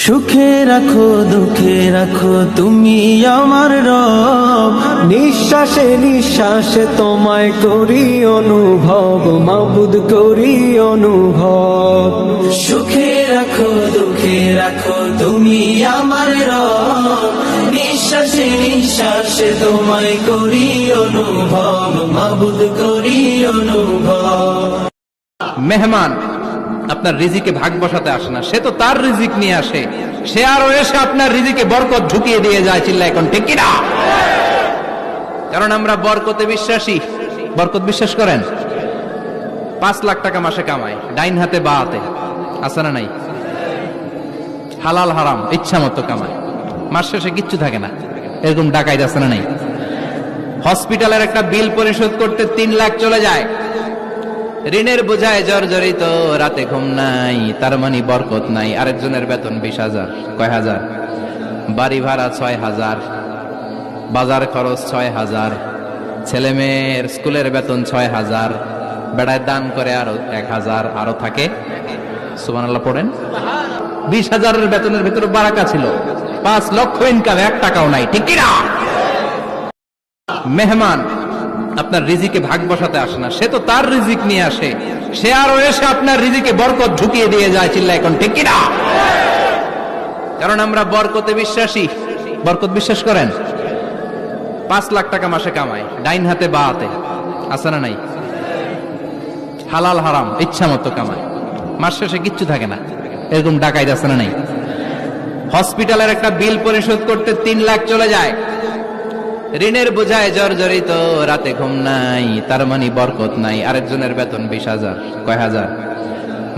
সুখে রাখো দুঃখে রাখো তুমি আমার রব, নিঃশ্বাসে নিঃশ্বাসে তোমায় করি অনুভব, মাবুদ করি অনুভব। সুখে রাখো দুঃখে রাখো তুমি আমার রব, নিঃশ্বাসে নিঃশ্বাসে তোমায় করি অনুভব, মাবুদ করি অনুভব। মেহমান আপনার রিজিকে ভাগ বসাতে আসে না, সে তো তার রিজিক নিয়ে আসে, সে আরো এসে আপনার রিজিকে বরকত ঢুকিয়ে দিয়ে যায়। চিল্লা এখন ঠিক কিনা? কারণ আমরা বরকতে বিশ্বাসী। বরকত বিশ্বাস করেন? 5 লাখ টাকা মাসে কামায়, ডাইন হাতে বা হাতে, আছে না নাই? হালাল হারাম ইচ্ছা মতো কামায়, মাস শেষে কিচ্ছু থাকে না, এরকম ডাকাইত আছে না নাই? হসপিটালের একটা বিল পরিশোধ করতে 3 লাখ চলে যায়, ঋণের বোঝায় জর্জরিত, রাতে ঘুম নাই, তার মানে বরকত নাই। আরেকজনের বেতন 20,000, কয় হাজার? বাড়ি ভাড়া 6,000, বাজার খরচ 6,000, ছেলে মেয়ের স্কুলের বেতন 6,000, বেড়ায় দান করে আরো 1,000, আরো থাকে। সুবহানাল্লাহ পড়েন। 20,000-এর বেতনের ভিতরে বারাকা ছিল, 5 লক্ষ ইনকাম, 1 টাকাও নাই। ঠিক কিনা? মেহমান আপনার রিজিকে ভাগ বসাতে আসে না, সে তো তার রিজিক নিয়ে আসে, সে আরো এসে আপনার রিজিকে বরকত ঢুকিয়ে দিয়ে যায়। চিল্লা এখন ঠিক কিনা? কারণ আমরা বরকতে বিশ্বাসী। বরকত বিশ্বাস করেন? 5 লাখ টাকা মাসে কামায়, ডাইন হাতে বা হাতে, আছে না নাই? হালাল হারাম ইচ্ছা মতো কামায়, মাস শেষে কিচ্ছু থাকে না, এরকম ডাকাইত আছে না নাই? হসপিটালের একটা বিল পরিশোধ করতে 3 লাখ চলে যায়, ঋণের বোঝায় জর্জরিত, রাতে ঘুম নাই, তার মানে বরকত নাই। আরেকজনের বেতন 20,000, কয় হাজার?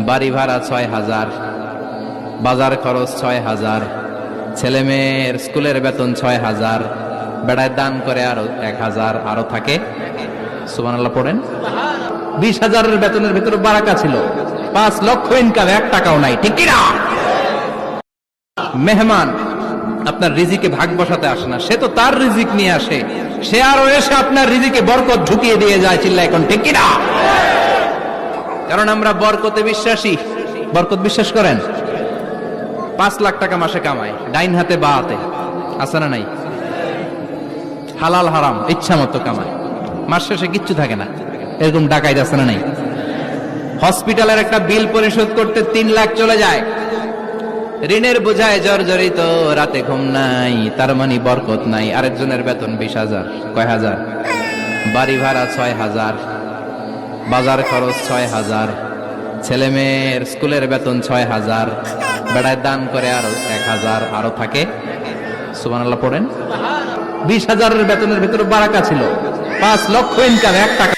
বাড়ি ভাড়া 6,000, বাজার খরচ 6,000, ছেলে মেয়ের স্কুলের বেতন 6,000, বেড়ায় দান করে আরো 1,000, আরো থাকে। সুবহানাল্লাহ পড়েন। 20,000-এর বেতনের ভিতরে বারাকা ছিল, 5 লক্ষ ইনকাম, 1 টাকাও নাই। ঠিক কিনা? মেহমান আপনার রিজিকে ভাগ বসাতে আসে না, সে তো তার রিজিক নিয়ে আসে, সে আরো এসে আপনার রিজিকে বরকত ঢুকিয়ে দিয়ে যায়। চিল্লা এখন ঠিক কিনা? কারণ আমরা বরকতে বিশ্বাসী। বরকত বিশ্বাস করেন? 5 লাখ টাকা মাসে কামায়, ডাইন হাতে বা হাতে, আছে না নাই? হালাল হারাম ইচ্ছা মতো কামায়, মাস শেষে কিচ্ছু থাকে না, এরকম ডাকাইত আছে না নাই? হসপিটালের একটা বিল পরিশোধ করতে 3 লাখ চলে যায়, ঋণের বোঝায় জর্জরিত, রাতে ঘুম নাই, তার মানে বরকত নাই। আরেকজনের বেতন 20,000, কয় হাজার? বাড়ি ভাড়া 6,000, বাজার খরচ 6,000, ছেলে মেয়ের স্কুলের বেতন 6,000, বেড়ায় দান করে আরো 1,000, আরো থাকে। সুবহানাল্লাহ পড়েন। 20,000-এর বেতনের ভিতরে বারাকা ছিল, 5 লক্ষ ইনকাম, 1 টাকা